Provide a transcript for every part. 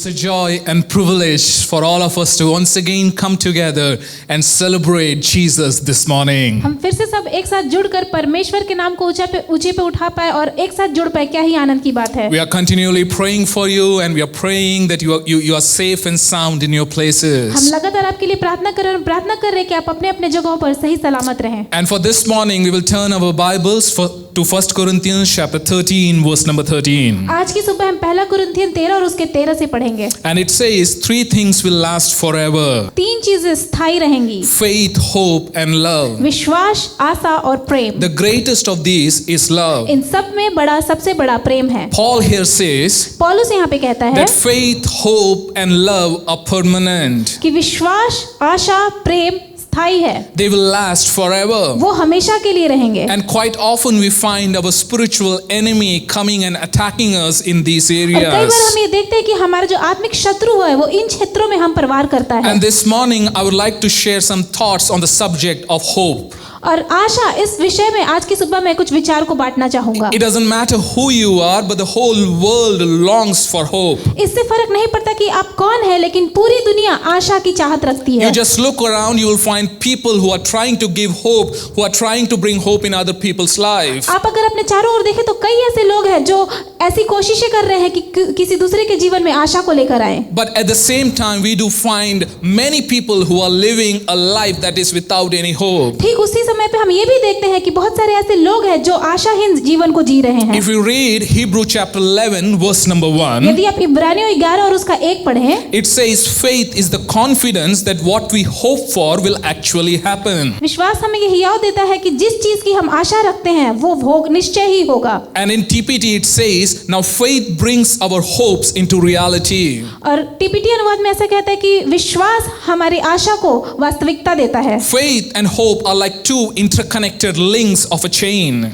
It's a joy and privilege for all of us to once again come together and celebrate Jesus this morning. हम फिर से सब एक साथ जुड़कर परमेश्वर के नाम को ऊंचे पे उठा पाए और एक साथ जुड़ पाए, क्या ही आनंद की बात है। We are continually praying for you and we are praying that you are safe and sound in your हम places. लगातार आपके लिए प्रार्थना कर रहे हैं और प्रार्थना कर रहे हैं कि आप अपने अपने जगहों पर सही सलामत रहें। And for this morning we will turn our Bibles to 1 Corinthians chapter 13 verse number 13. आज की सुबह हम पहला कुरिन्थियन 13 और उसके 13 से पढ़ेंगे। And it says three things will last forever. तीन चीजें स्थायी रहेंगी, Faith, hope and love. विश्वास, आशा और प्रेम। The greatest of these is love. इन सब में सबसे बड़ा प्रेम है। Paul here says पौलुस यहाँ पे कहता है that faith, hope and love are permanent. कि विश्वास, आशा, प्रेम स्थायी है, They will last forever. वो हमेशा के लिए रहेंगे। And quite often we find our spiritual enemy coming and attacking us in these और कई बार areas. हम ये देखते हैं कि हमारा जो आत्मिक शत्रु है वो इन क्षेत्रों में हम पर वार करता है। And this morning I would like to share some thoughts on the subject of hope. और आशा, इस विषय में आज की सुबह मैं कुछ विचार को बांटना चाहूंगा। It doesn't matter who you are, but the whole world longs for hope. इससे फर्क नहीं पड़ता कि आप कौन है, लेकिन पूरी दुनिया आशा की चाहत रखती है। You just look around, you will find people who are trying to give hope, who are trying to bring hope in other people's life. आप अगर अपने चारों ओर देखें तो कई ऐसे लोग हैं जो ऐसी कोशिशें कर रहे हैं कि किसी दूसरे के जीवन में आशा को लेकर आए। But at the same time, we do find many people who are living a life that is without any hope. ठीक उसी समय पे हम ये भी देखते हैं कि बहुत सारे ऐसे लोग हैं जो आशाहीन जीवन को जी रहे हैं। If you read Hebrew chapter 11 verse number 1, यदि आप इब्रानियों 11 और उसका 1 पढ़ें, it says faith is the confidence that what we hope for will actually happen. विश्वास हमें ये हियाव देता है कि जिस चीज की हम आशा रखते हैं वो निश्चय ही होगा। And in TPT it says, now faith brings our hopes into reality. और टीपीटी अनुवाद में ऐसा कहता है कि विश्वास हमारी आशा को वास्तविकता देता है। Faith and hope are like two interconnected links of a chain.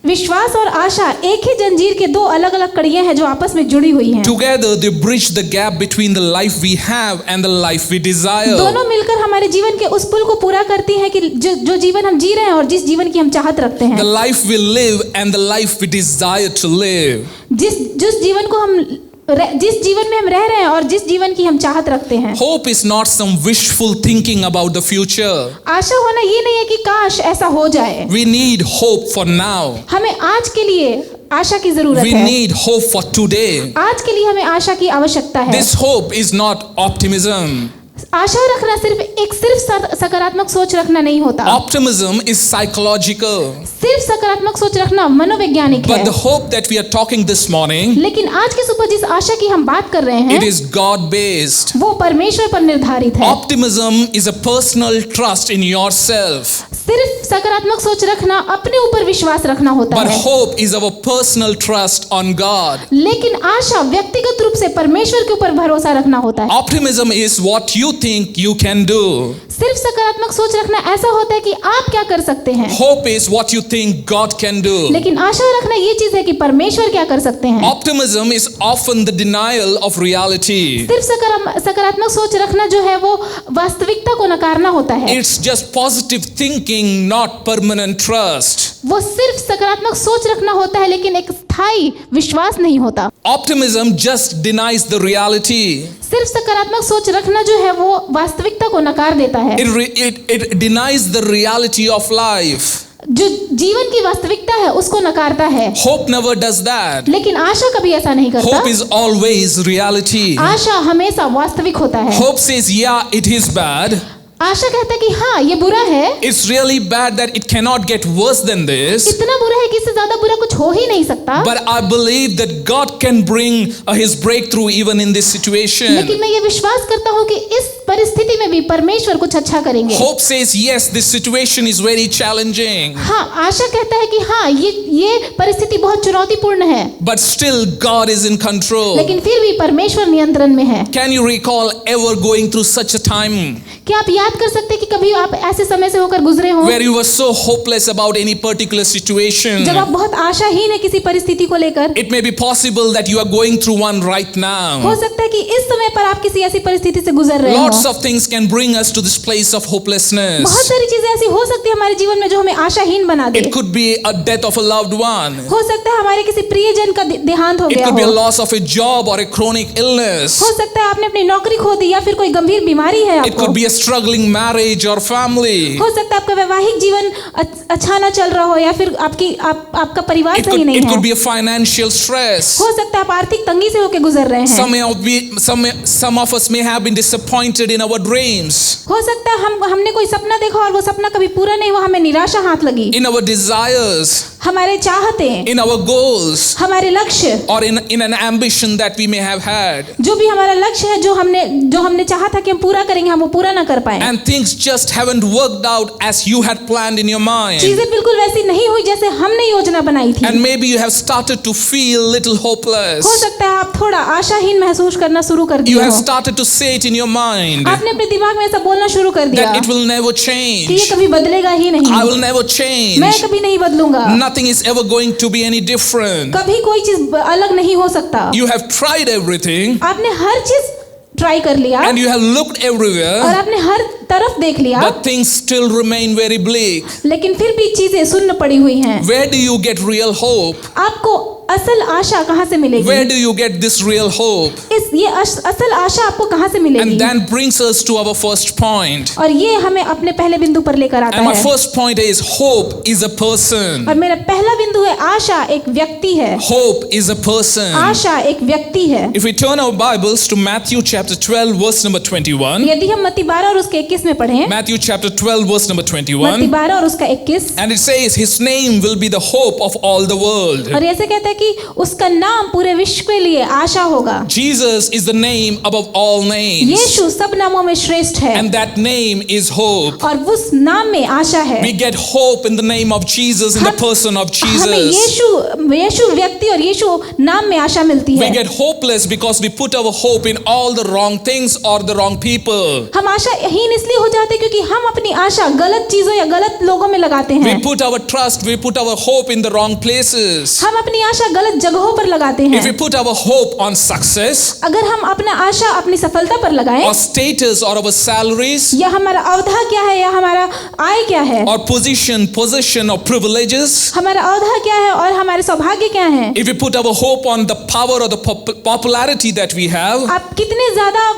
विश्वास और आशा एक ही जंजीर के दो अलग-अलग कड़ियां हैं जो आपस में जुड़ी हुई हैं। Together they bridge the gap between the life we have and the life we desire. दोनों मिलकर हमारे जीवन के उस पुल को पूरा करती हैं कि जो जीवन हम जी रहे हैं और जिस जीवन की हम चाहत रखते हैं। The life we live and the life we desire to live. जिस जीवन में हम रह रहे हैं और जिस जीवन की हम चाहत रखते हैं। Hope is not some wishful thinking about the future. आशा होना ये नहीं है कि काश ऐसा हो जाए। We need hope for now. हमें आज के लिए आशा की जरूरत We है। need hope for today. आज के लिए हमें आशा की आवश्यकता है। This hope is not optimism. आशा रखना सिर्फ सकारात्मक सोच रखना नहीं होता। Optimism is psychological. सिर्फ सकारात्मक सोच रखना मनोवैज्ञानिक है। But the hope that we are talking this morning, लेकिन आज की सुबह जिस आशा की हम बात कर रहे हैं, it is God-based. वो परमेश्वर पर निर्धारित है। Optimism is a personal trust in yourself. सिर्फ सकारात्मक सोच रखना अपने ऊपर विश्वास रखना होता But है। hope is our personal trust on God. लेकिन आशा व्यक्तिगत रूप से परमेश्वर के ऊपर भरोसा रखना होता है। Optimism is what you think you can do. सिर्फ सकारात्मक सोच रखना ऐसा होता है कि आप क्या कर सकते हैं। Hope is what you think God can do. लेकिन आशा रखना ये चीज है कि परमेश्वर क्या कर सकते हैं। Optimism is often the denial of reality. सिर्फ सकारात्मक सोच रखना जो है वो वास्तविकता को नकारना होता है। It's just positive thinking, not permanent trust. वो सिर्फ सकारात्मक सोच रखना होता है लेकिन एक स्थायी विश्वास नहीं होता। Optimism just denies the reality. सिर्फ सकारात्मक सोच रखना जो है वो वास्तविकता को नकार देता है। It denies the reality of life. जो जीवन की वास्तविकता है उसको नकारता है। Hope never does that. लेकिन आशा कभी ऐसा नहीं करता। Hope is always reality. आशा हमेशा वास्तविक होता है। Hope says, yeah, it is bad. आशा कहता है कि हाँ ये बुरा है। It's really bad that it cannot get worse than this. इतना बुरा है कि इससे ज्यादा बुरा कुछ हो ही नहीं सकता। But I believe that God can bring His breakthrough even in this situation. लेकिन मैं ये विश्वास करता हूँ कि इस परिस्थिति में भी परमेश्वर कुछ अच्छा करेंगे। Hope says, yes, this situation is very challenging. हाँ, आशा कहता है कि हाँ ये परिस्थिति बहुत चुनौतीपूर्ण है। But still God is in control. लेकिन फिर भी परमेश्वर नियंत्रण में है। Can you recall ever going through such a time क्या आप याद कर सकते हैं कि कभी आप ऐसे समय से होकर गुजरे हो where you were so hopeless about any particular situation? जब आप बहुत आशाहीन है किसी परिस्थिति को लेकर? It may be possible that you are going through one right now. हो सकता है कि इस समय पर आप किसी ऐसी परिस्थिति से गुजर रहे हो। Lots Lots of things can bring us to this place of hopelessness. बहुत सारी चीजें ऐसी हो सकती है हमारे जीवन में जो हमें आशाहीन बना दे। It could be a death of a loved one. हो सकता है हमारे किसी प्रियजन का देहांत हो It गया could be a हो। loss of a job or a chronic illness. हो सकता है आपने अपनी नौकरी खो दी या फिर कोई गंभीर बीमारी है It आपको। could be a struggling marriage or family. हो सकता है आपका वैवाहिक जीवन अच्छा ना चल रहा हो या फिर आपका परिवार सही नहीं It है। could be a financial stress. हो सकता है आप आर्थिक तंगी से होकर गुजर रहे हैं। Some of us may have been disappointed in our dreams, हो सकता है हमने कोई सपना देखा और वो सपना कभी पूरा नहीं हुआ, हमें निराशा हाथ लगी। in our desires, हमारे चाहते, in our goals, हमारे लक्ष्य, or in an ambition that we may have had. जो भी हमारा लक्ष्य है, जो हमने चाहा था कि हम पूरा करेंगे, हम वो पूरा ना कर पाए। And things just haven't worked out as you had planned in your mind. चीजें बिल्कुल वैसी नहीं हुई जैसे हमने योजना बनाई थी। And maybe you have started to feel little hopeless. हो सकता है आप थोड़ा आशाहीन महसूस करना शुरू कर You दिए have हो। started to say it in your mind आपने अपने दिमाग में ऐसा बोलना शुरू कर दिया that it will never कि ये change. कभी बदलेगा ही नहीं, I will never change. मैं कभी नहीं बदलूंगा, Nothing is ever going to be any different. कभी कोई चीज अलग नहीं हो सकता। You have tried everything आपने हर चीज ट्राई कर लिया and you have looked और everywhere, आपने हर तरफ देख लिया, but things still remain very bleak. लेकिन फिर भी चीजें सुन्न पड़ी हुई हैं। Where do you get real hope? आपको असल आशा कहाँ से मिलेगी? Where do you get this real hope? ये असल आशा आपको कहाँ से मिलेगी? And that brings us to our first point. और ये हमें अपने पहले बिंदु पर लेकर आता And my है। first point is hope is a person. और मेरा पहला बिंदु है आशा एक व्यक्ति है। Hope is a person. आशा एक व्यक्ति है। If we turn our Bibles to Matthew chapter 12 verse number 21. यदि हम मत्ती 12 और उसके 21 में पढ़ें, Matthew chapter 12 verse number मत्ती 21. 12 और उसका 21, And it says his name will be the hope of all the world. और ऐसे कहता है कि उसका नाम पूरे विश्व के लिए आशा होगा। Jesus is the name above all names. यीशु सब नामों में श्रेष्ठ है And that name is hope. और उस नाम में आशा है। We get hope in the name of Jesus, in the person of हमें Jesus. यीशु व्यक्ति और यीशु नाम में आशा मिलती We है। get hopeless because we put our hope in all the wrong things or the wrong people. हम आशाहीन इसलिए हो जाते हैं क्योंकि हम अपनी आशा गलत चीजों या गलत लोगों में लगाते We हैं। put our trust, we put our hope in the wrong places. हम अपनी आशा गलत जगहों पर लगाते हैं। If we put our hope on success अगर हम अपना आशा अपनी सफलता पर लगाएं, or status or our salaries या हमारा अवधा क्या है या हमारा आय क्या है, or possession or privileges, हमारा अवधा क्या है और हमारे सौभाग्य क्या है, if we put our hope on the power or the popularity that we have, आप कितने ज्यादा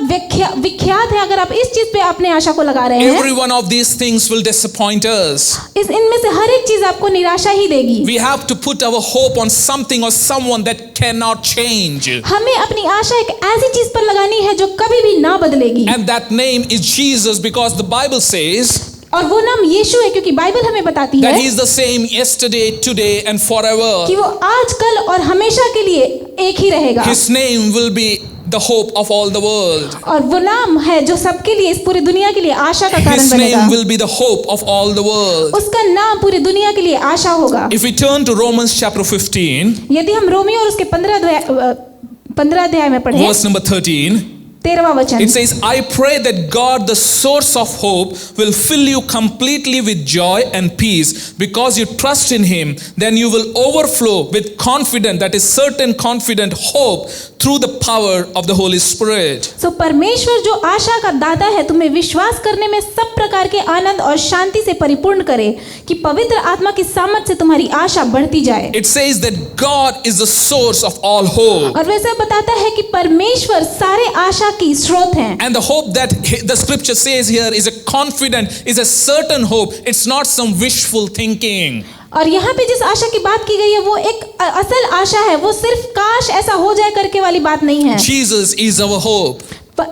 विख्यात हैं, अगर आप इस चीज पे अपने आशा को लगा रहे हैं, every one of these things will disappoint us. इनमें से हर एक चीज आपको निराशा ही देगी। We have to put our hope on something or someone that cannot change. हमें अपनी आशा एक ऐसी चीज पर लगानी है जो कभी भी ना बदलेगी, And that name is Jesus because the Bible says और वो नाम यीशु है क्योंकि बाइबल हमें बताती that है he is the same yesterday, today and forever. कि वो आज कल और हमेशा के लिए एक ही रहेगा। His name will be the hope of all the world. और वो नाम है जो सबके लिए, इस पूरी दुनिया के लिए आशा का कारण His बनेगा। name will be the hope of all the world. उसका नाम पूरी दुनिया के लिए आशा होगा। If we turn to Romans chapter 15, यदि हम रोमियो और उसके 15 अध्याय में पढ़ें, verse number 13, 13वां वचन, it says, I pray that God, the source of hope, will fill you completely with joy and peace because you trust in Him. Then you will overflow with confident, that is certain confident hope through the power of the Holy Spirit. सो परमेश्वर जो आशा का दाता है तुम्हें विश्वास करने में सब प्रकार के आनंद और शांति से परिपूर्ण करे कि पवित्र आत्मा की सामर्थ से तुम्हारी आशा बढ़ती जाए। It says that God is the source of all hope. और वैसे बताता है कि परमेश्वर सारे आशा की स्रोत हैं। And the hope that the scripture says here is a confident, is a certain hope. It's not some wishful thinking. और यहाँ पे जिस आशा की बात की गई है वो एक असल आशा है, वो सिर्फ काश ऐसा हो जाए करके वाली बात नहीं है। Jesus is our hope.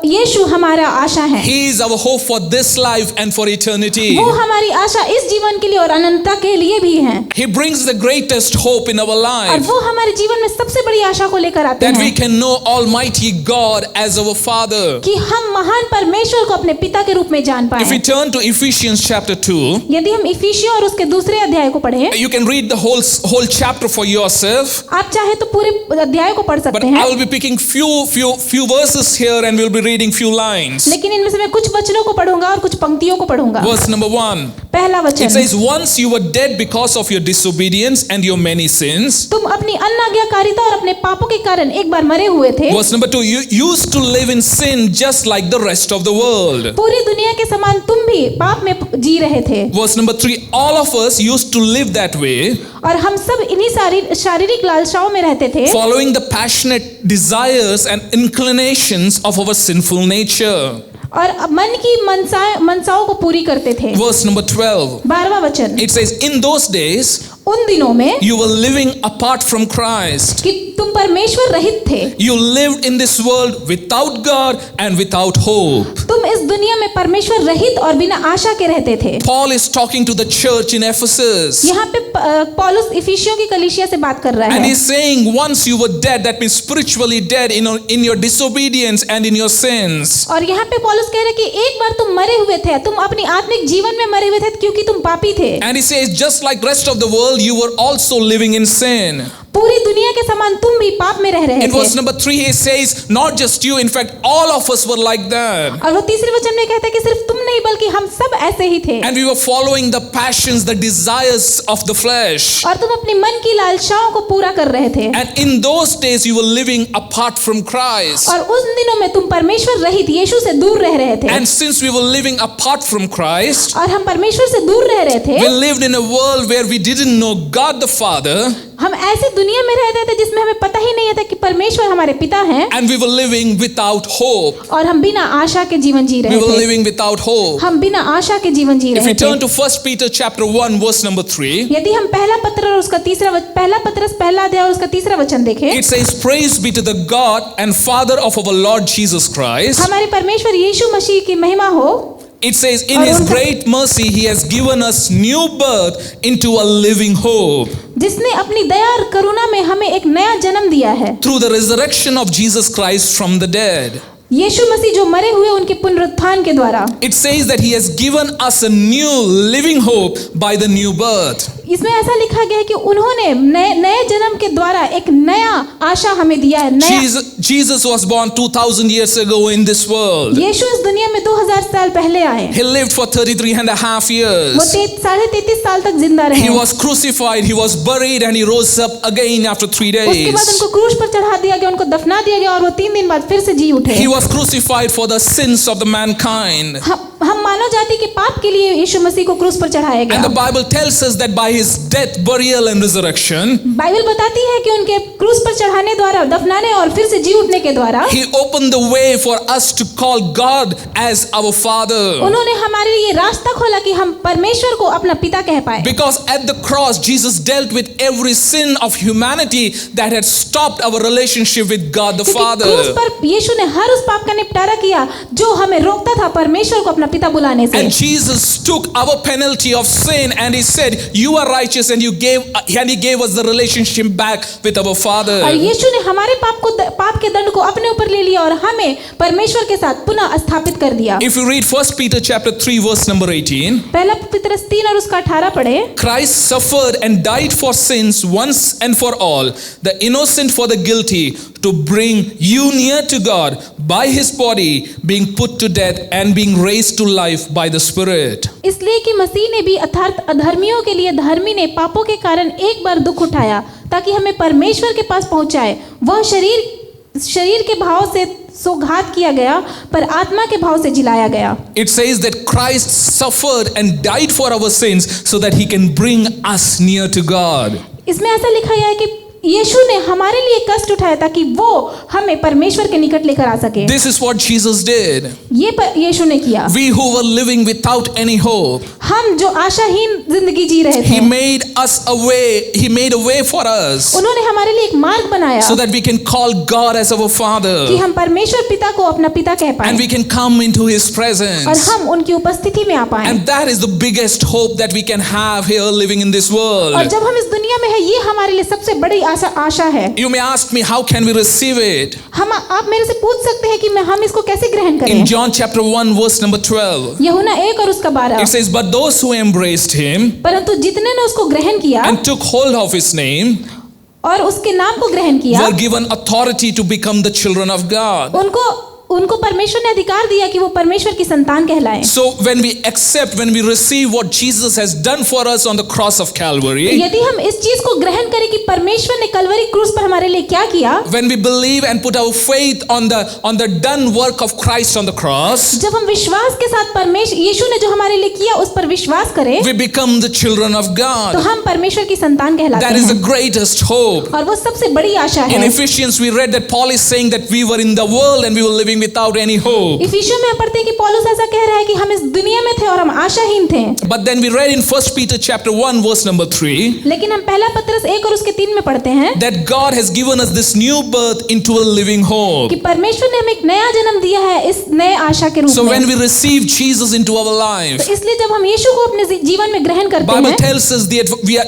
यीशु हमारा आशा है। He is our hope for this life and for eternity. वो हमारी आशा इस जीवन के लिए और अनंतता के लिए भी है। He brings the greatest hope in our और life, वो हमारे जीवन में सबसे बड़ी आशा को लेकर आते that we हैं can know Almighty God as our Father. कि हम महान परमेश्वर को अपने पिता के रूप में जान If we पाएं। turn to Ephesians chapter 2, यदि हम इफिसियों और उसके दूसरे अध्याय को पढ़ें, you can read the whole chapter for yourself. आप चाहे तो पूरे अध्याय को पढ़ But सकते I हैं, will be picking few verses here and we'll be reading few lines. लेकिन इनमें से मैं कुछ वचनों को पढ़ूंगा और कुछ पंक्तियों को पढ़ूंगा। Verse number 1. पहला It वचन, says, once you were dead because of your disobedience and your many sins. तुम अपनी अनाज्ञाकारिता और अपने पापों के कारण एक बार मरे हुए थे। Verse number 2, you used to live in sin just like the rest of the world. पूरी दुनिया के समान तुम भी पाप में जी रहे थे। Verse number 3, all of us used to live that way, और हम सब इन्हीं शारीरिक लालसाओं में रहते थे, following the passionate desires and inclinations of our sinful nature. और मन की मनसाओं को पूरी करते थे। Verse number 12, 12वां वचन, it says, in those days, उन दिनों में you were living apart from Christ. कि तुम परमेश्वर रहित थे, You lived in this world without God and without hope. तुम इस दुनिया में परमेश्वर रहित और बिना आशा के रहते थे। Paul is talking to the church in Ephesus. यहाँ पे पौलुस इफिसियों की कलीसिया से बात कर रहा And है, he's saying, once you were dead, that means spiritually dead in your disobedience and in your sins. और यहाँ पे पौलुस कह रहे हैं कि एक बार तुम मरे हुए थे, तुम अपनी आत्मिक जीवन में मरे हुए थे क्योंकि तुम पापी थे। And he says, just like rest of the world, you were also living in sin. पूरी दुनिया के समान तुम भी पाप में रह रहे In verse थे। number 3, he says, not just you, in fact, all of us were like that. और वो तीसरे वचन में कहता है कि सिर्फ तुम नहीं बल्कि हम सब ऐसे ही थे, And we were following the passions, the desires of the flesh. और तुम अपनी मन की लालसाओं को पूरा कर रहे थे। And in those days, you were living apart from Christ. और उस दिनों में तुम परमेश्वर रहित यीशु से दूर रह रहे थे। And since we were living apart from Christ, और हम परमेश्वर से दूर रह रहे थे, we lived in a world where we didn't know God the Father, हम ऐसी दुनिया में रहते थे जिसमें हमें पता ही नहीं था कि परमेश्वर हमारे पिता हैं, and we were living without hope. और हम बिना आशा के जीवन जी We रहे were थे। living without hope. हम बिना आशा के जीवन जी If रहे we turn थे। to 1 Peter chapter 1, verse number 3, यदि हम पहला पत्रस और उसका पहला अध्याय और उसका तीसरा वचन देखें, it says, praise be to the God and Father of our Lord Jesus Christ. हमारे परमेश्वर यीशु मसीह की महिमा हो। It says, in his great mercy, he has given us new birth into a living hope जिसने अपनी दया और करुणा में हमें एक नया जन्म दिया है, through the resurrection of Jesus Christ from the dead. यीशु मसीह जो मरे हुए उनके पुनरुत्थान के द्वारा। It says that he has given us a new living hope by the new birth. इसमें ऐसा लिखा गया है कि उन्होंने नए जन्म के द्वारा एक नया आशा हमें दिया है। Jesus was born 2000 years ago in this world. यीशु इस दुनिया में 2000 साल पहले आए। He lived for 33.5 years. वो 33.5 साल तक जिंदा रहे। He was crucified, he was buried, and he rose up again after 3 उसके बाद days. उनको क्रूस पर चढ़ा दिया गया, उनको दफना दिया गया और वो 3 दिन बाद फिर से जी उठे। He was crucified for the sins of the mankind. हम मानव जाति के पाप के लिए यीशु मसीह को क्रूस पर चढ़ाया And the गया। Bible tells us that by his death, burial, and resurrection, Bible बताती है कि उनके क्रूस पर चढ़ाने द्वारा, दफनाने और फिर से जी उठने के द्वारा he opened the way for us to call God as our Father. उन्होंने हमारे लिए रास्ता खोला कि हम परमेश्वर को अपना पिता कह पाए। Because at the cross, Jesus dealt with every sin of humanity that had stopped our relationship with God the क्योंकि Father. क्रूस पर यीशु ने हर उस पाप का निपटारा किया जो हमें रोकता था परमेश्वर को अपना पिता बुलाने से। And Jesus took our penalty of sin and he said, you are righteous, and he gave us the relationship back with our Father. और यीशु ने हमारे पाप के दंड को अपने ऊपर ले लिया और हमें परमेश्वर के साथ पुनः स्थापित कर दिया। If you read 1 Peter chapter 3 verse number 18, पहला पत्रस 3 और उसका 18 पढ़े। Christ suffered and died for sins once and for all, the innocent for the guilty, to bring you near to God by his body being put to death and being raised to life by the Spirit. इसलिए कि मसीह ने भी अर्थात अधर्मियों के लिए धर्मी ने पापों के कारण एक बार दुख उठाया ताकि हमें परमेश्वर के पास पहुंचाए। वह शरीर के भाव से सौगात किया गया पर आत्मा के भाव से जिलाया गया। It says that Christ suffered and died for our sins so that he can bring us near to God. इसमें ऐसा लिखा गया है कि यीशु ने हमारे लिए कष्ट उठाया ताकि वो हमें परमेश्वर के निकट लेकर आ सके। This is what Jesus did. ये यीशु ने किया। We who were living without any hope, हम जो आशाहीन जिंदगी जी रहे थे, he made a way for us उन्होंने हमारे लिए एक मार्ग बनाया so that we can call God as our कि Father हम परमेश्वर पिता को अपना पिता कह पाए and we can come into his और presence. हम उनकी उपस्थिति में आ पाए। And that is the biggest hope that we can have here living in this और world. जब हम इस दुनिया में है, ये हमारे लिए सबसे बड़ी आशा है। You may ask me, how can we receive it? आप मेरे से पूछ सकते हैं कि हम इसको कैसे ग्रहण करें। In John chapter 1 verse number 12, यूहन्ना 1 और उसका 12, it says, but those who embraced him परंतु जितने ने उसको ग्रहण किया and took hold of his name और उसके नाम को ग्रहण किया, were given authority to become the children of God. उनको परमेश्वर ने अधिकार दिया कि वो परमेश्वर की संतान कहलाएं। So when we accept, when we receive what Jesus has done for us on the cross of Calvary, यदि हम इस चीज को ग्रहण करें कि परमेश्वर ने कलवरी क्रूस पर हमारे लिए क्या किया, when we believe and put our faith on the done work of Christ on the cross, जब हम विश्वास के साथ परमेश्वर यीशु ने जो हमारे लिए किया उस पर विश्वास करें, we become the children of तो God. हम परमेश्वर की संतान कहलाते That is the हैं। greatest hope. और वो सबसे बड़ी आशा In है। Ephesians we read that Paul is saying that we were in the world and we were living without any hope. इफिसियों में पढ़ते हैं कि पौलुस ऐसा कह रहा है कि हम इस दुनिया में थे और हम आशाहीन थे। But then we read in 1 Peter chapter 1 verse number 3 लेकिन हम पहला पत्रस 1 और उसके 3 में पढ़ते हैं that God has given us this new birth into a living hope. कि परमेश्वर ने हमें एक नया जन्म दिया है इस नए आशा के रूप So when में। we receive Jesus into our life, तो इसलिए जब हम यीशु को अपने जीवन में ग्रहण करते Bible हैं, tells us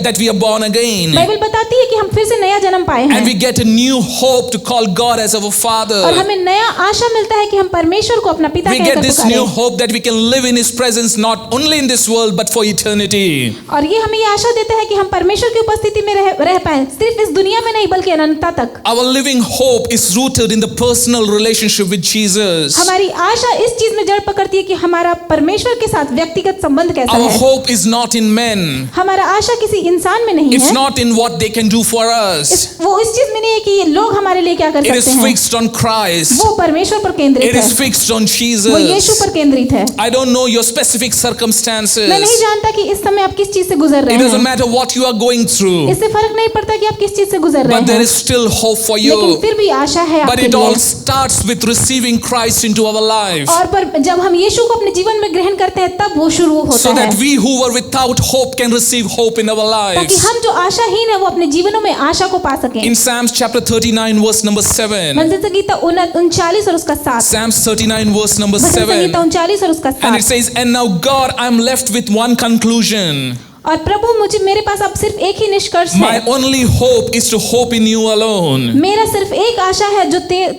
that we are born again Bible बताती है कि हम फिर से नया जन्म पाए हैं and we get a new hope to call God as our और Father. हमें नया आशा मिलता है कि हम परमेश्वर को अपना पिता We get कहकर this new पुकारें। hope that we can live in His presence not only in this world but for eternity. और ये हमें ये आशा देता है कि हम परमेश्वर की उपस्थिति में रह पाएं, सिर्फ इस दुनिया में नहीं बल्कि अनंतता तक। Our living hope is rooted in the personal relationship with Jesus. हमारी आशा इस चीज में जड़ पकड़ती है कि हमारा परमेश्वर के साथ व्यक्तिगत संबंध कैसा Our है। hope is not in men. हमारा आशा किसी इंसान में नहीं It's है, not in what they can do for us. वो इस चीज में नहीं है कि ये लोग हमारे लिए क्या कर It is सकते हैं। fixed on Christ. वो परमेश्वर पर केंद्रित It है, is fixed on वो यीशु Jesus. पर केंद्रित है। I don't know your specific मैं नहीं circumstances. जानता कि इस समय आप किस चीज से गुजर It रहे doesn't हैं, matter what you are going through. इससे फर्क नहीं पड़ता कि आप किस चीज से गुजर रहे But there हैं, is still hope for लेकिन you. फिर भी आशा है But आपके it all लिए। starts with receiving Christ into our life. और पर जब हम यीशु को अपने जीवन में ग्रहण करते हैं तब वो शुरू होता So है, that we who were without hope can receive hope in our ताकि lives. हम जो आशाहीन है वो अपने जीवनों में आशा को पा सकें। In Psalms chapter 39 verse number 7. भजन संगीता 39 और उसका 7, Psalms 39 verse number भजन 7. संगीता 39 और उसका And it 7। says, and now God, I am left with one conclusion. और प्रभु मेरे पास अब सिर्फ एक ही निष्कर्ष My है, only hope is to hope in you alone. मेरा सिर्फ एक आशा है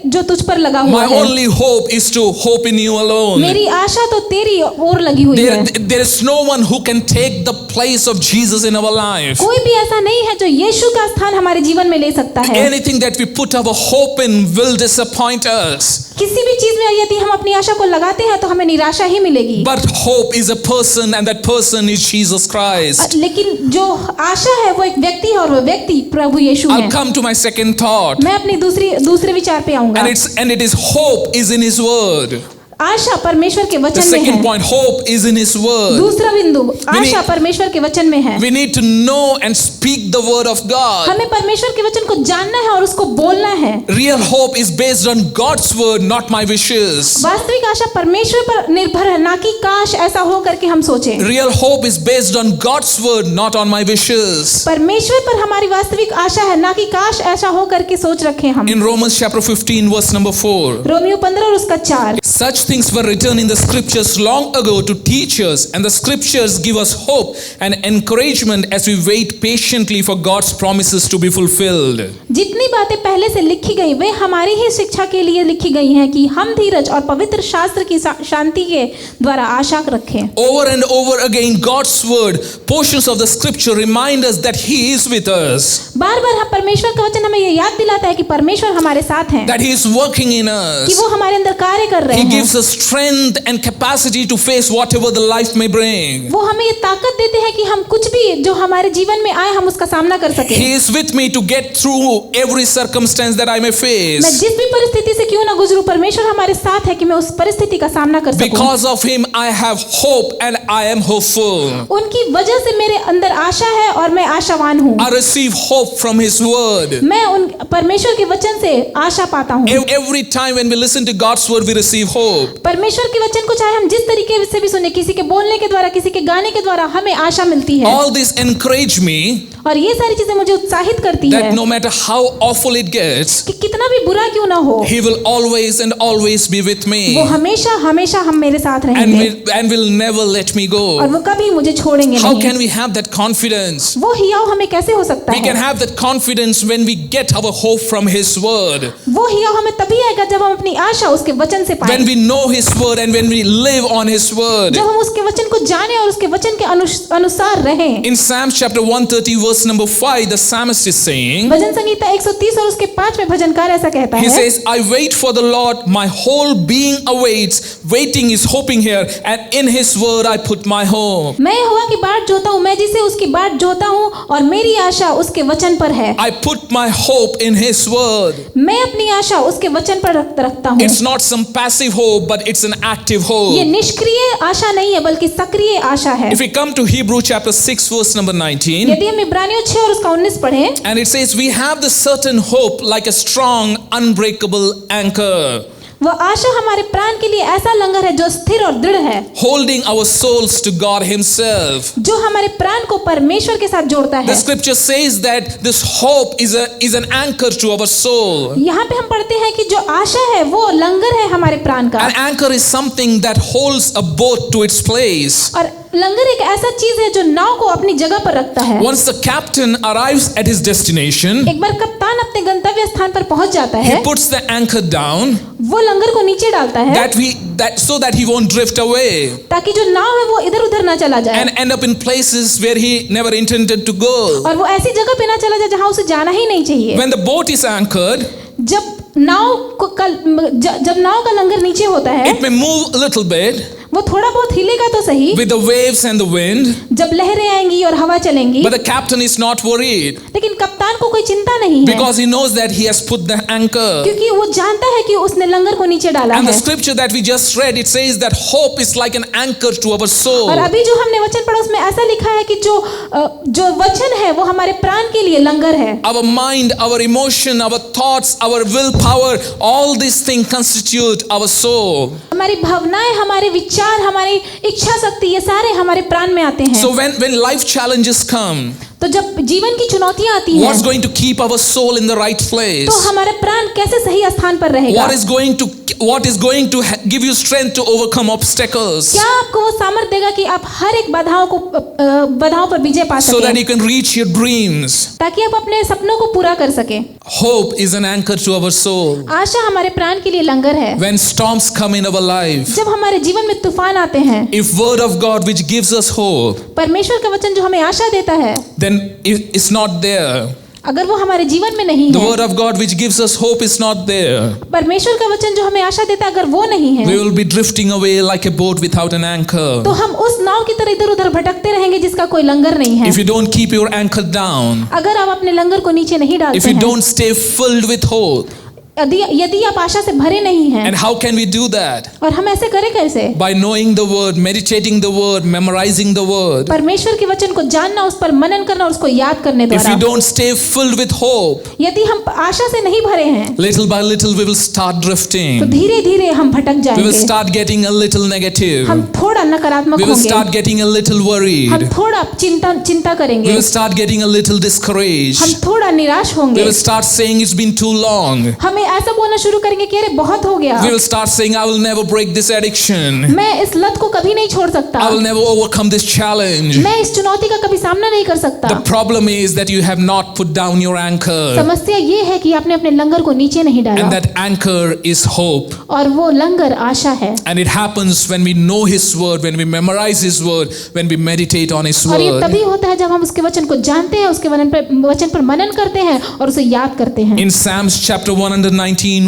जो तुझ पर लगा हुआ My है। only hope is to hope in you alone. मेरी आशा तो तेरी ओर लगी हुई है। There is no one who can take the place of Jesus in our life. कोई भी ऐसा नहीं है जो यीशु का स्थान हमारे जीवन में ले सकता है। Anything that we put our hope in will disappoint us. किसी भी चीज में यदि हम अपनी आशा को लगाते हैं तो हमें निराशा ही मिलेगी। But hope is a person and that person is Jesus Christ. लेकिन जो आशा है वो एक व्यक्ति है और वो व्यक्ति प्रभु यीशु है। I'll come to my second thought. मैं अपनी दूसरे विचार पे आऊंगा। And it is hope is in His word. आशा परमेश्वर के The वचन में second है। point, hope is in His word. दूसरा बिंदु, आशा need- परमेश्वर के वचन में है। We need to know and speak the word of God. हमें परमेश्वर के वचन को जानना है और उसको बोलना है। Real hope is based on God's word, not my wishes. वास्तविक आशा परमेश्वर पर निर्भर है, ना कि काश ऐसा हो करके हम सोचें। Real hope is based on God's word, not on my wishes. परमेश्वर पर हमारी वास्तविक आशा है, ना कि काश ऐसा हो करके सोच रखें हम। In Romans chapter 15 verse number 4. Romeo 15 और उसका 4। Such things were written in the scriptures long ago to teach us, and the scriptures give us hope and encouragement as we wait patiently for God's promises to be fulfilled. जितनी बातें पहले से लिखी गई वे हमारी ही शिक्षा के लिए लिखी गई हैं कि हम धीरज और पवित्र शास्त्र की शांति के द्वारा आशा रखें। Over and over again, God's word, portions of the scripture remind us that He is with us, बार-बार हम परमेश्वर का वचन हमें ये याद दिलाता है कि परमेश्वर हमारे साथ हैं, that He is working in कि us. वो हमारे अंदर कार्य कर रहे He हैं। gives us strength and capacity to face whatever the life may bring. वो हमें ये ताकत देते हैं कि हम कुछ भी जो हमारे जीवन में आए हम उसका सामना कर सकें। He is with me to get through every circumstance that I may मैं face. जिस भी परिस्थिति से क्यों ना गुजरूं, परमेश्वर हमारे साथ है कि मैं उस परिस्थिति का सामना कर सकूं। Because of Him, I have hope and I am hopeful. उनकी वजह से मेरे अंदर आशा है और मैं आशावान हूँ। I receive hope from His word. मैं उन परमेश्वर के वचन से आशा पाता हूँ। Every time when we listen to God's word, we receive hope. परमेश्वर के वचन को चाहे हम जिस तरीके से भी सुने, किसी के बोलने के द्वारा, किसी के गाने के द्वारा, हमें आशा मिलती है। All this encourage me और ये सारी चीजें मुझे उत्साहित करती है that no matter how awful it gets, कि कितना भी बुरा क्यों ना हो, He will always and always be with वो me हमेशा हमेशा हम मेरे साथ and रहेंगे will never let me और go. वो कभी मुझे छोड़ेंगे How नहीं। can we have that confidence? वो हियाव हमें कैसे हो सकता We can है? have that confidence when we get our hope from His word. वो हियाव हमें तभी आएगा जब हम अपनी आशा उसके वचन से पाएं, When we know His word and when we live on His word. जब हम उसके वचन को जाने और उसके वचन के अनुसार रहें। In Psalms chapter 130 verse verse number 5, the psalmist is saying, भजन संगीता 130 और उसके 5 में भजनकार ऐसा कहता he है, says, I wait for the Lord, my whole being awaits. Waiting is hoping here, and in his word I put my hope. मैं यहोवा की बाट जोता हूँ, मैं जिसे उसकी बाट जोता हूँ और मेरी आशा उसके वचन पर है। I put my hope in his word. मैं अपनी आशा उसके वचन पर रखता हूँ। It's not some passive hope, but it's an active ये hope. निष्क्रिय आशा नहीं है बल्कि सक्रिय आशा है। If we come to Hebrew chapter 6 verse number 19, यदि हम इब्रानियों 6 और उसका 19 पढ़ें, and it says, we have the certain hope like a strong, unbreakable anchor, वह आशा हमारे प्राण के लिए ऐसा लंगर है जो स्थिर और दृढ़ है, holding our souls to God himself. जो हमारे प्राण को परमेश्वर के साथ जोड़ता The है। scripture says that this hope is an anchor to our soul. यहाँ पे हम पढ़ते हैं कि जो आशा है वो लंगर है हमारे प्राण का। An anchor is something that holds a boat to its place. और लंगर एक ऐसा चीज है जो नाव को अपनी जगह पर रखता है। Once the captain arrives at his destination, एक बार कप्तान अपने गंतव्य स्थान पर पहुंच जाता he है, puts the anchor down वो लंगर को नीचे डालता है so that he won't drift away ताकि जो नाव है वो इधर उधर ना चला जाए and end up in places where he never intended to go. और वो ऐसी जगह पे ना चला जाए जहां उसे जाना ही नहीं चाहिए। When the boat is anchored, जब नाव का लंगर नीचे होता है, it may move a little bit वो थोड़ा बहुत हिलेगा तो सही, with the waves and the wind, जब लहरें आएंगी और हवा चलेंगी, but the captain is not worried लेकिन कप्तान को कोई चिंता नहीं है because he knows that he has put the anchor. क्योंकि वो जानता है कि उसने लंगर को नीचे डाला And the है। scripture that we just read, it says that hope is like an anchor to our soul. और अभी जो हमने वचन पढ़ा उसमें ऐसा लिखा है कि जो वचन है वो हमारे प्राण के लिए लंगर है। Our mind, our emotion, our thoughts, our willpower, all these things constitute our soul. हमारी भावनाएं, हमारे विचार, हमारी इच्छा शक्ति, ये सारे हमारे प्राण में आते हैं। So when life challenges come, तो जब जीवन की चुनौतियां आती हैं, what's going to keep our soul in the right place? तो हमारे प्राण कैसे सही स्थान पर रहेगा? What is going to give you strength to overcome obstacles? क्या आपको वो सामर्थ्य देगा कि आप हर एक बाधाओं पर विजय पा So that सकें, you can reach your dreams. ताकि आप अपने सपनों को पूरा कर सकें। Hope is an anchor to our soul. आशा हमारे प्राण के लिए लंगर है। When storms come in our life, जब हमारे जीवन में तूफान आते हैं, if word of God which gives us hope, परमेश्वर का वचन जो हमें आशा देता है, then it's not there. अगर वो हमारे जीवन में नहीं The है, word of God which gives us hope is not there. परमेश्वर का वचन जो हमें आशा देता है अगर वो नहीं है, We will be drifting away like a boat without an anchor. तो हम उस नाव की तरह इधर उधर भटकते रहेंगे जिसका कोई लंगर नहीं है। If you don't keep your anchor down, अगर आप अपने लंगर को नीचे नहीं if डालते you हैं, don't stay filled with hope, यदि आप आशा से भरे नहीं हैं, and how can we do that? और हम ऐसे करें कैसे? By knowing the word, meditating the word, memorizing the word. परमेश्वर के वचन को जानना, उस पर मनन करना और उसको याद करने If द्वारा। we don't stay filled with hope, यदि हम आशा से नहीं भरे हैं, little by little we will start तो drifting. धीरे धीरे हम भटक We will जाएंगे। start getting a little negative. हम थोड़ा नकारात्मक We will होंगे, start getting a little worried. हम थोड़ा चिंता We करेंगे, will start getting a little discouraged. हम थोड़ा निराश We होंगे, will start saying it's been too long. हमें ऐसा बोलना शुरू करेंगे कि अरे बहुत हो गया, We will start saying I will never break this addiction. मैं इस लत को कभी नहीं छोड़ सकता, I will never overcome this challenge. मैं इस चुनौती का कभी सामना नहीं कर सकता। The problem is that you have not put down your anchor. समस्या ये है कि आपने अपने लंगर को नीचे नहीं डाला, And that anchor is hope. और वो लंगर आशा है। And it happens when we know His word, when we memorize His word, when we meditate on His और ये word. तभी होता है जब हम उसके वचन को जानते हैं, उसके वचन पर मनन करते हैं और उसे याद करते हैं। In Psalms chapter 119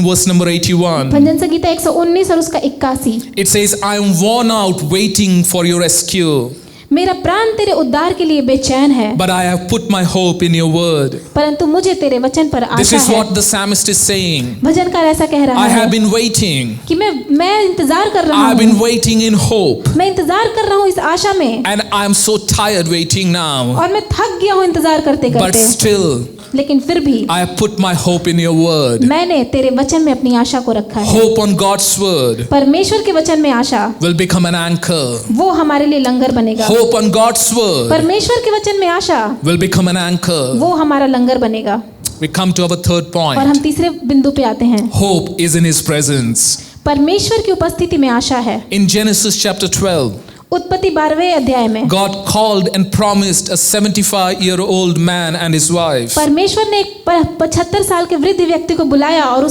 verse number 81, भजन संगीता 119 और उसका 81, it says, I am worn out waiting for your rescue, मेरा प्राण तेरे उद्धार के लिए बेचैन है, but I have put my hope in your word. परंतु मुझे तेरे वचन पर This आशा is है। what the psalmist is saying. भजनकार ऐसा कह रहा I have है been waiting. कि मैं इंतजार कर रहा I have been हूँ, waiting in hope. मैं इंतजार कर रहा हूँ इस आशा में, And I am so tired waiting now. और मैं थक गया हूँ इंतजार करते But करते, still, लेकिन फिर भी I have put my hope in your word. मैंने तेरे वचन में अपनी आशा को रखा है। Hope on God's word परमेश्वर के वचन में आशा, will become an anchor. वो हमारे लिए लंगर बनेगा। Hope on God's word परमेश्वर के वचन में आशा, will become an anchor. वो हमारा लंगर बनेगा। We come to our third और point. हम तीसरे बिंदु पे आते हैं। Hope is in His presence. परमेश्वर की उपस्थिति में आशा है। In Genesis chapter 12, उत्पत्ति 12वें अध्याय में God called and promised a 75-year-old man and his wife. परमेश्वर ने एक 75 साल के वृद्ध व्यक्ति को बुलाया और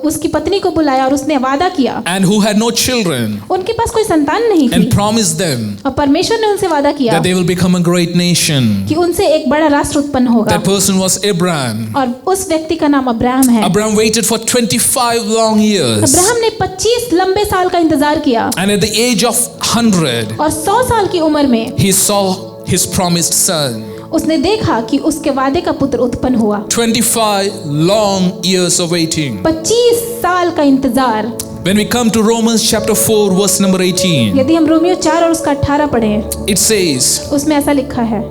उसकी पत्नी को बुलाया और उसने वादा किया, And who had no children, उनके पास कोई संतान नहीं and थी, promised them और परमेश्वर ने उनसे वादा किया that they will become a great nation. कि उनसे एक बड़ा राष्ट्र उत्पन्न होगा, That person was Abraham. और उस व्यक्ति का नाम अब्राहम है। Abraham waited for 25 long years, Abraham ने 25 लंबे साल का इंतजार किया and at the age of 100, और 100 साल की उम्र में he saw his promised son. उसने देखा कि उसके वादे का पुत्र उत्पन्न हुआ। 25 long years of waiting. 25 साल का इंतजार। When we come to Romans chapter 4 verse number 18, यदि हम रोमियो 4 और उसका 18 पढ़ें, it says, उसमें ऐसा लिखा है,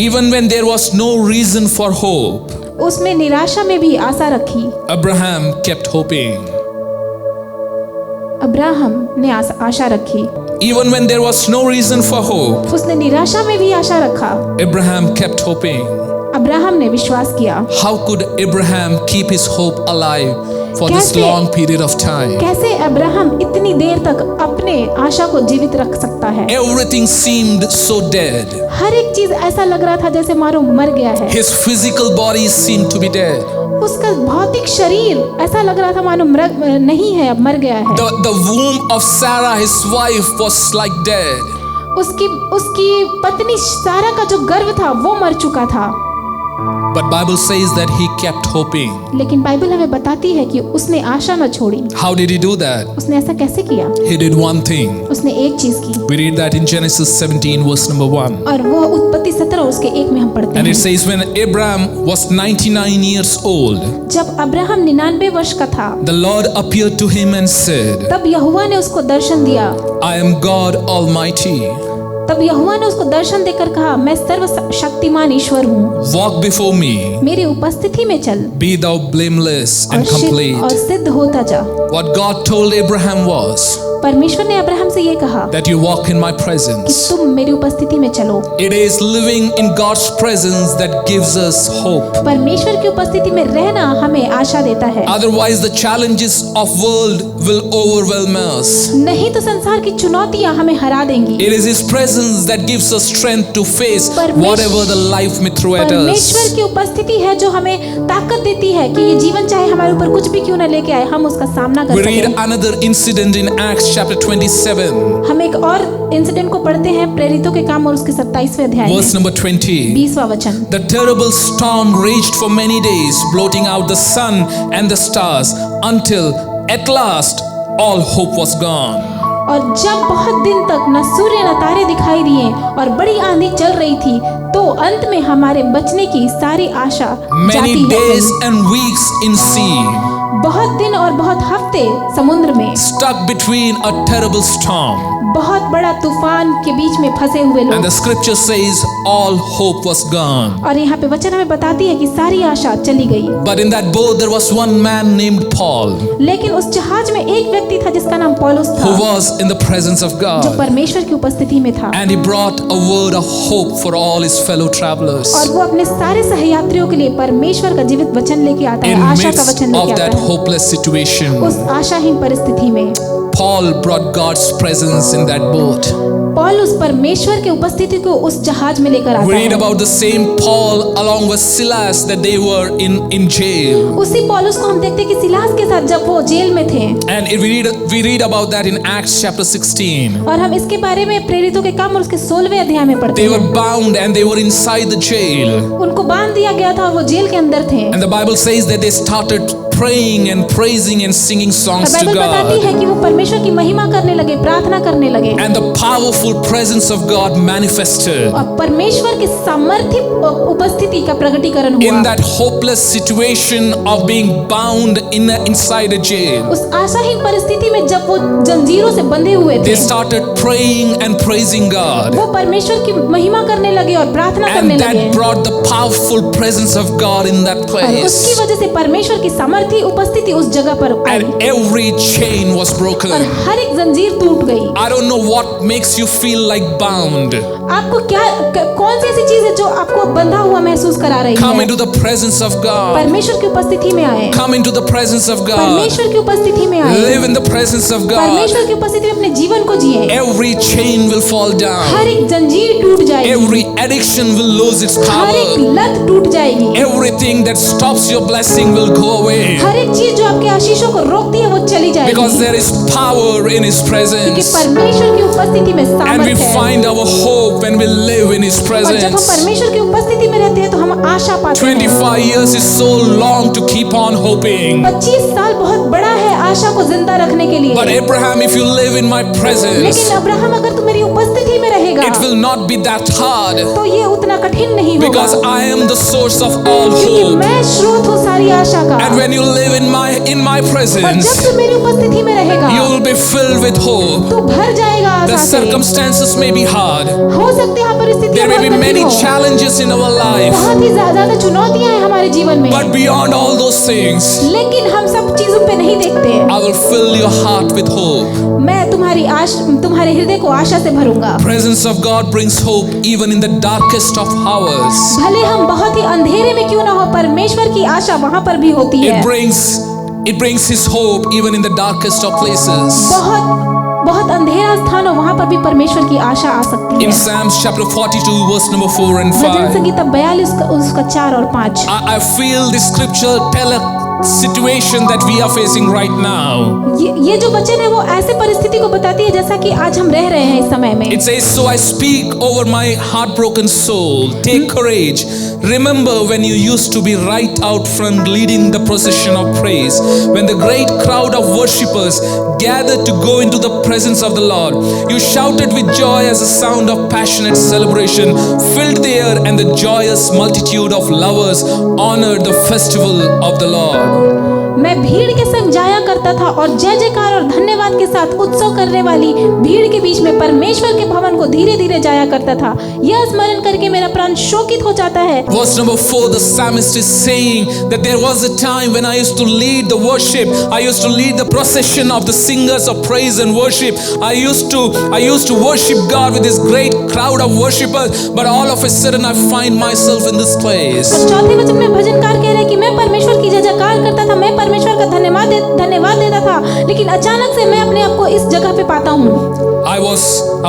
even when there was no reason for hope, उसमें निराशा में भी आशा रखी। Abraham kept hoping. अब्राहम ने आशा रखी। Even when there was no reason for hope, उसने निराशा में भी आशा रखा। Abraham kept hoping. अब्राहम ने विश्वास किया। How could Abraham keep his hope alive for this कैसे- long period of time? कैसे अब्राहम इतनी देर तक अपने आशा को जीवित रख सकता है? Everything seemed so dead. हर एक चीज ऐसा लग रहा था जैसे मानो मर गया है। His physical body seemed to be dead. उसका भौतिक शरीर ऐसा लग रहा था मानो नहीं है, अब मर गया है। The womb of Sarah, his wife, was like dead. उसकी पत्नी सारा का जो गर्भ था वो मर चुका था। But Bible says that he kept hoping. लेकिन बाइबल हमें बताती है कि उसने आशा न छोड़ी। How did he do that? उसने ऐसा कैसे किया? He did one thing. उसने एक चीज की, We read that in Genesis 17 verse number 1. और वो उत्पत्ति 17 और उसके 1 में हम पढ़ते And it हैं। says when Abraham was 99 years old, जब अब्राहम 99 वर्ष का था, the Lord appeared to him and said, तब यहोवा ने उसको दर्शन दिया। I am God Almighty. तब यहोवा ने उसको दर्शन देकर कहा, मैं सर्वशक्तिमान ईश्वर हूँ, Walk before me. मेरी उपस्थिति में चल Be thou blameless and और complete. सिद्ध होता जा। What God told Abraham was परमेश्वर ने अब्राहम से ये कहा that you walk in my कि presence. तुम मेरी उपस्थिति में चलो। It is living in God's presence that gives us hope. परमेश्वर की उपस्थिति में रहना हमें आशा देता है, Otherwise, the challenges of world will overwhelm us. नहीं तो संसार की चुनौतियां हमें हरा देंगी। It is His presence that gives us strength to face परमेश्वर- whatever the life may throw at us. परमेश्वर की उपस्थिति है जो हमें ताकत देती है कि ये जीवन चाहे हमारे ऊपर कुछ भी क्यों न लेके आए, हम उसका सामना We कर read सकें। another incident in Acts chapter 27, हम एक और इंसिडेंट को पढ़ते हैं प्रेरितों के काम और उसके 27वें अध्याय verse में, number 20. 20वां वचन। The terrible storm raged for many days, blotting out the sun and the stars, until at last all hope was gone. और जब बहुत दिन तक न सूर्य न तारे दिखाई दिए और बड़ी आंधी चल रही थी, तो अंत में हमारे बचने की सारी आशा Many जाती days है। and weeks in sea, बहुत दिन और बहुत हफ्ते समुद्र में, stuck between a terrible storm. बहुत बड़ा तूफान के बीच में फंसे हुए And लोग। the scripture says all hope was gone. और यहाँ पे वचन हमें बताती है कि सारी आशा चली गई। But in that boat there was one man named Paul, लेकिन उस जहाज में एक व्यक्ति था जिसका नाम पौलुस who था, was in the presence of जो God. परमेश्वर की उपस्थिति में था, And he brought a word of hope for all his fellow travelers. और वो अपने सारे सहयात्रियों के लिए परमेश्वर का जीवित वचन लेके आता है, In आशा का midst वचन of लेके that आता है। hopeless situation, उस आशाहीन परिस्थिति में Paul brought God's presence in that boat. पौलुस परमेश्वर के उपस्थिति को उस जहाज में लेकर We आता read है। about the same Paul along with Silas that they were in jail. उसी पौलुस को हम देखते हैं कि सिलास के साथ जब वो जेल में थे, And we read about that in Acts chapter 16. और हम इसके बारे में प्रेरितों के काम और उसके 16वें अध्याय में पढ़ते They were हैं। bound and they were inside the jail. उनको बांध दिया गया था और वो जेल के अंदर थे। And the Bible says that they started praying and praising and singing और songs to बाइबल बताती God. है कि वो परमेश्वर की महिमा करने लगे, प्रार्थना करने लगे, And the powerful presence of God manifested और परमेश्वर की सामर्थ्य उपस्थिति का प्रकटीकरण in हुआ। that hopeless situation of being bound inside a jail. उस आशाहीन परिस्थिति में जब वो जंजीरों से बंधे हुए थे, They started praying and praising God. वो परमेश्वर की महिमा करने लगे और प्रार्थना करने And लगे, that brought the powerful presence of God in that और उसकी place. वजह से परमेश्वर की सामर्थ्य उपस्थिति उस जगह पर आई and every chain was और broken. हर एक जंजीर टूट गई। I don't know what makes you feel like bound. आपको कौन सी ऐसी चीज है जो आपको बंधा हुआ महसूस करा रही Come है? into the presence of God. परमेश्वर की उपस्थिति में आए, Come into the presence of God. परमेश्वर की उपस्थिति में आए, Live in the presence of God. परमेश्वर की उपस्थिति में अपने जीवन को जिए। Every chain will fall down. हर एक जंजीर टूट जाएगी, Every addiction will lose its हर एक power. लत टूट जाएगी, Everything that stops your blessing will go away. हर एक चीज जो आपके आशीषों को रोकती है वो चली जाएगी, Because there is power in His क्योंकि presence. परमेश्वर की उपस्थिति में And we सामर्थ है। find our hope when we live in His और जब हम presence. परमेश्वर की उपस्थिति में रहते हैं तो हम आशा पाते हैं। 25 years is so long to keep on hoping. 25 साल बहुत बड़ा है आशा को जिंदा रखने के लिए। But Abraham, if you live in my presence, लेकिन अब्राहम अगर तू मेरी उपस्थिति में रहेगा it will not be that hard. तो ये उतना कठिन नहीं होगा, Because I am the source of all क्योंकि hope. मैं स्रोत हूँ सारी आशा का। And when you live in my और presence, जब तू मेरी उपस्थिति में रहेगा you will be filled with hope. तू भर जाएगा The आशा से। circumstances may be hard. हो सकते हैं परिस्थितियां There may बहुत be कठिन many हो, challenges in our life. बहुत ही ज्यादा चुनौतियां हैं हमारे जीवन में, But beyond all those things, लेकिन हम सब चीजों पे नहीं देखते। I will fill your heart with hope. मैं तुम्हारे हृदय को आशा से भरूंगा। Presence of God brings hope even in the darkest of hours. भले हम बहुत ही अंधेरे में क्यों ना हो, परमेश्वर की आशा वहां पर भी होती है। It brings His hope even in the darkest of places. बहुत अंधेरा स्थान हो वहां पर भी परमेश्वर की आशा आ सकती In है। Psalms chapter 42 verse number 4 and भजन 5, संगीता 42 उसका 4 और 5। I feel this scripture tell a situation that we are facing right now. ये जो वचन है वो ऐसे परिस्थिति को बताती है जैसा कि आज हम रह रहे हैं इस समय में। It says, so I speak over my heartbroken soul. Take courage. Remember when you used to be right out front leading the procession of praise. When the great crowd of worshippers gathered to go into the presence of the Lord. You shouted with joy as a sound of passionate celebration filled the air, and the joyous multitude of lovers honored the festival of the Lord. मैं भीड़ के संग जाया करता था और जय जयकार और धन्यवाद के साथ उत्सव करने वाली भीड़ के बीच में परमेश्वर के भवन को धीरे धीरे जाया करता था। यह स्मरण करके मेरा प्राण शोकित हो जाता है। Verse number 4, the psalmist is saying that there was a time when I used to lead the worship. I used to lead the procession of the singers of praise and worship. I used to worship God with this great crowd of worshippers. But all of a sudden I find myself in this place. और चौथे वचन में भजनकार कह रहे हैं कि मैं परमेश्वर की जय जयकार करता था, मैं परमेश्वर का धन्यवाद देता था, लेकिन अचानक से मैं अपने आप को इस जगह पे पाता हूँ। I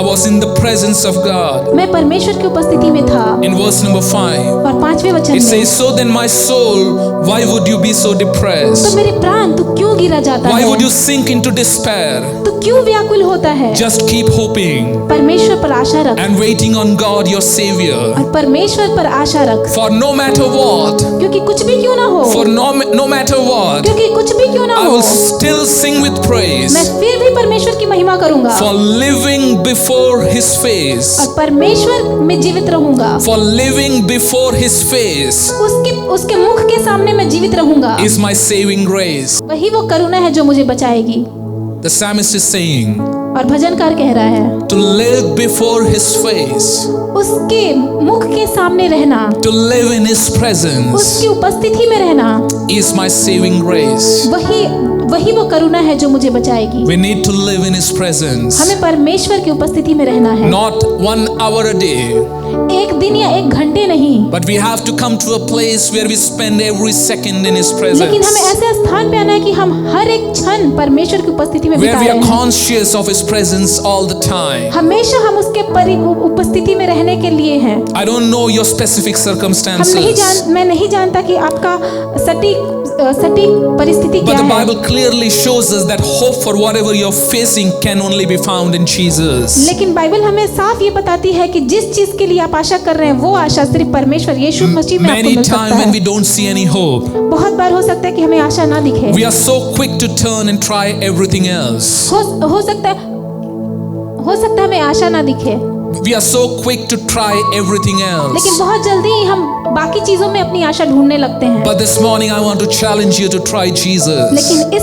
was in the presence of God. मैं परमेश्वर की उपस्थिति में था। In verse number 5, और 5वें वचन it में says, so then my soul, why would you be so तो depressed? मेरे प्राण तू क्यों गिरा जाता Why है? would you sink into despair? तू क्यों व्याकुल होता है? Just keep hoping परमेश्वर पर आशा रख and waiting on God your Savior. और परमेश्वर पर आशा रख, For no matter what, क्योंकि कुछ भी क्यों ना हो, for no matter what, क्योंकि कुछ भी क्यों ना I हो, will still sing with praise. मैं फिर भी परमेश्वर की महिमा करूंगा For living before His face. और परमेश्वर में जीवित रहूंगा। For living before His face उसके मुख के सामने मैं जीवित रहूंगा। is my saving grace. वही वो करुणा है जो मुझे बचाएगी। The psalmist is saying, और भजनकार कह रहा है to live before His face, उसके मुख के सामने रहना, to live in His presence उसकी उपस्थिति में रहना, is my saving grace. वही वो करुणा है जो मुझे बचाएगी। We need to live in His presence. हमें परमेश्वर की उपस्थिति में रहना है, Not 1 hour a day, एक दिन या एक घंटे नहीं, but we have to come to a place where we spend every second in His लेकिन हमें presence. ऐसे स्थान पे आना है कि हम हर एक क्षण परमेश्वर की उपस्थिति में Where बिता we रहे are हैं। conscious of His presence all the time. हमेशा हम उसके उपस्थिति में रहने के लिए हैं। I don't know your specific circumstances, मैं नहीं जानता कि आपका सटीक परिस्थिति but क्या the है, Bible clearly shows us that hope for whatever you're facing can only be found in Jesus. लेकिन बाइबल हमें साफ ये बताती है कि जिस चीज के लिए आप आशा कर रहे हैं वो आशा सिर्फ परमेश्वर यीशु मसीह में आपको Many मिल सकता times when है। we don't see any hope, बहुत बार हो सकता है कि हमें आशा ना दिखे, we are so quick to turn and try everything else. हो सकता है हमें आशा ना दिखे, We are so quick to try everything else. लेकिन बहुत जल्दी ही हम बाकी चीजों में अपनी आशा ढूंढने लगते हैं। But this morning I want to challenge you to try Jesus. लेकिन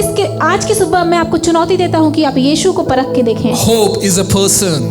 इसके आज की सुबह मैं आपको चुनौती देता हूँ कि आप यीशु को परख के देखें। Hope is a person,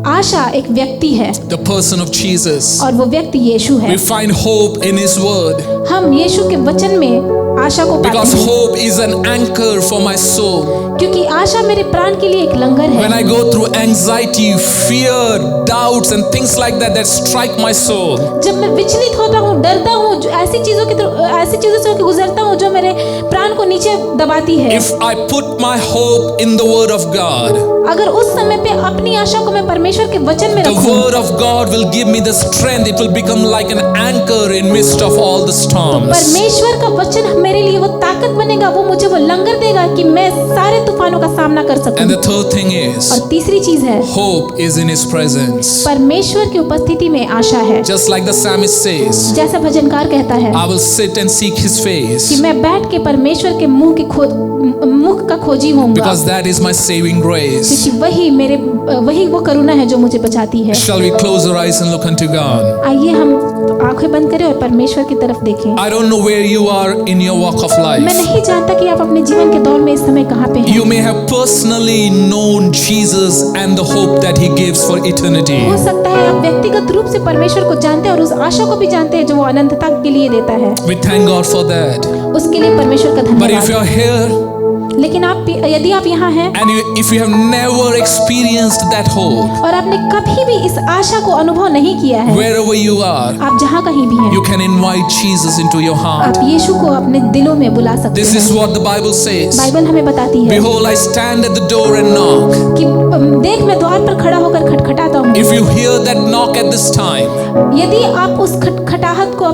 आशा एक व्यक्ति है the person of Jesus. और वो व्यक्ति यीशु है। We find hope in His word. हम यीशु के वचन में आशा को पाते Because हैं, hope is an anchor for my soul. क्योंकि आशा मेरे प्राण के लिए एक लंगर है। When I go through anxiety, fear, doubts and things like that strike my soul, जब मैं विचलित होता हूँ, डरता हूँ, जो ऐसी चीजों से गुजरता हूँ जो मेरे प्राण को नीचे दबाती है, if I put my hope in the word of God, अगर उस समय पे अपनी आशा को मैं परमेश्वर के वचन में the रखूं, word of God will give me the strength. It will become like an anchor in midst of all the storms. परमेश्वर का वचन मेरे लिए वो ताकत बनेगा, वो मुझे वो लंगर देगा कि मैं सारे तूफानों का सामना कर सकूं। And the third thing is, और तीसरी चीज है, hope is in His presence. परमेश्वर की उपस्थिति में आशा है। Just like the psalmist says, जैसा भजनकार कहता है I will sit and seek His face, कि मैं बैठ के परमेश्वर के मुख का खोजी होऊंगा, because that is my saving grace. क्योंकि वही वो करुणा है जो मुझे बचाती है। Shall we close our eyes and look unto God? आइए हम आंखें बंद करें और परमेश्वर की तरफ देखें। I don't know where you are in your walk of मैं life. नहीं जानता कि आप अपने जीवन के दौर में इस समय कहाँ पे हैं। You may have personally known Jesus and the hope that He gives for eternity. हो सकता है आप व्यक्तिगत रूप से परमेश्वर को जानते हैं और उस आशा को भी जानते हैं जो वो अनंतता के लिए देता है। We thank God for that. उसके लिए परमेश्वर का But if धन्यवाद। you are here लेकिन यदि आप यहाँ हैं and if you have never experienced that hope, और आपने कभी भी इस आशा को अनुभव नहीं किया है, wherever you are, आप जहाँ कहीं भी हैं, you can invite Jesus into your heart. आप यीशु को अपने दिलों में बुला सकते This is हैं। what the Bible says. Bible हमें बताती है Behold, I stand at the door and knock. कि देख मैं द्वार पर खड़ा होकर खटखटाता हूँ। If you hear that knock at this time, यदि आप उस खटखटाहट को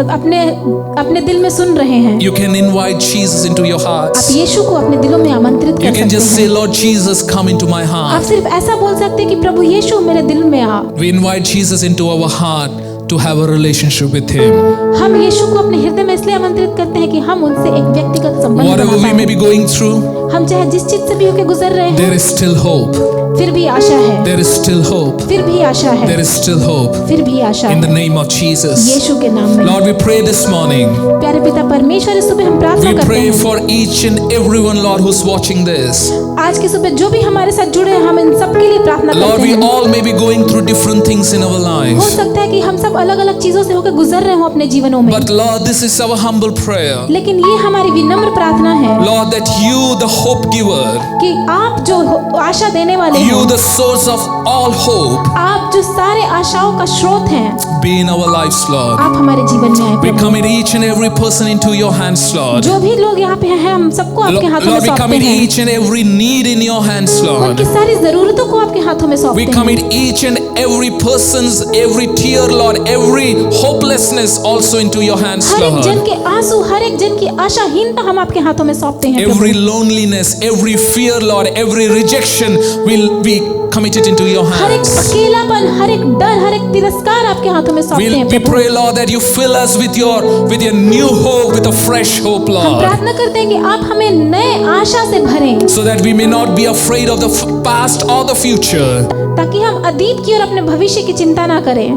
अपने दिल में सुन रहे हैं, you can invite Jesus into your आप hearts. यीशु को अपने दिलों में आमंत्रित You कर can सकते just say, हैं। Lord Jesus, come into my आप heart. सिर्फ ऐसा बोल सकते हैं कि प्रभु यीशु मेरे दिल में आ। We invite Jesus into our heart to have a relationship with Him. हम यीशु को अपने हृदय में इसलिए आमंत्रित करते हैं कि हम उनसे एक व्यक्तिगत संबंध Whatever बना we may पाएं। be going through, हम चाहे जिस चीज से भी होके गुजर रहे हैं, there is still hope. फिर भी आशा है, There is still hope. फिर भी आशा है, There is still hope. फिर भी आशा In the है। name of Jesus. यीशु के नाम में Lord, we pray this morning. प्यारे पिता परमेश्वर, इस सुबह हम प्रार्थना We करते pray हैं। for each and everyone, Lord, who's watching this. आज की सुबह जो भी हमारे साथ जुड़े हैं, हम इन सब के लिए प्रार्थना Lord, करते we हैं। all may be going through different things in our हो life. सकता है कि हम सब अलग अलग चीजों से होकर गुजर रहे हो अपने जीवनों में, But Lord, this is our humble prayer. लेकिन ये हमारी विनम्र प्रार्थना है Lord, that you, the hope giver, कि आप जो आशा देने वाले you, हैं, the source of all hope, आप जो सारे आशाओं का स्रोत हैं, be in our lives, Lord. आप हमारे जीवन में आए We Prabhu. commit each and every person into your hands, Lord. जो भी लोग यहाँ पे हैं, हम सबको आपके हाथों में Lord, we सौंपते commit हैं। each and every need in your hands, उनकी Lord. सारी जरूरतों को आपके हाथों में We सौंपते हैं। commit each and every person's, every tear, Lord, every hopelessness also into your hands, हर एक जन Lord. के आंसू, हर एक जन की आशाहीनता हम आपके हाथों में सौंपते हैं Every Prabhu. loneliness, every fear, Lord, every rejection will be committed into your हर एक hands. अकेलापन, हर एक डर, हर एक तिरस्कार आपके हाथों में सौंपते हैं We Prabhu. pray, Lord, that you fill us with your new hope, with a fresh hope, हम Lord, प्रार्थना करते हैं कि आप हमें नए आशा से भरें, so that we may not be afraid of the past or the future, ताकि हम अतीत की और अपने भविष्य की चिंता ना करें,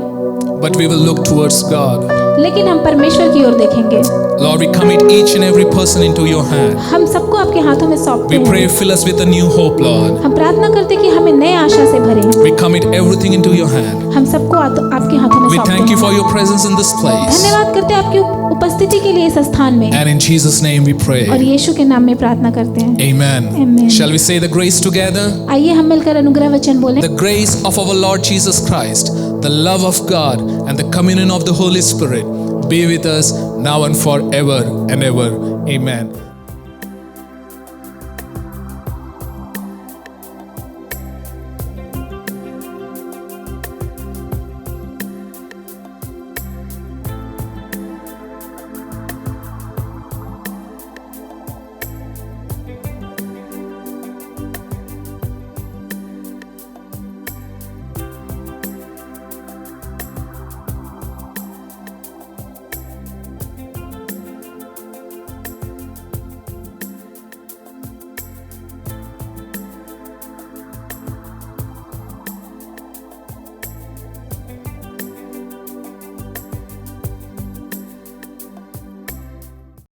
but we will look towards God. लेकिन हम परमेश्वर की ओर देखेंगे। Lord, we commit each and every person into your hand. हम सबको आपके हाथों में सौंपते We हैं। pray, fill us with a new hope, Lord. हम प्रार्थना करते हैं कि हमें नए आशा से भरें। We commit everything into your hand. हम सबको आपके हाथों में We सौंपते thank you हैं। for your presence in this place. धन्यवाद करते हैं आपकी उपस्थिति के लिए इस स्थान में, And in Jesus' name we और pray. यीशु के नाम में प्रार्थना करते हैं। Amen. Amen. Shall we say the grace together? आइए हम मिलकर अनुग्रह वचन बोलें। The grace of our Lord Jesus Christ, the love of God, and the communion of the Holy Spirit be with us now and forever and ever. Amen.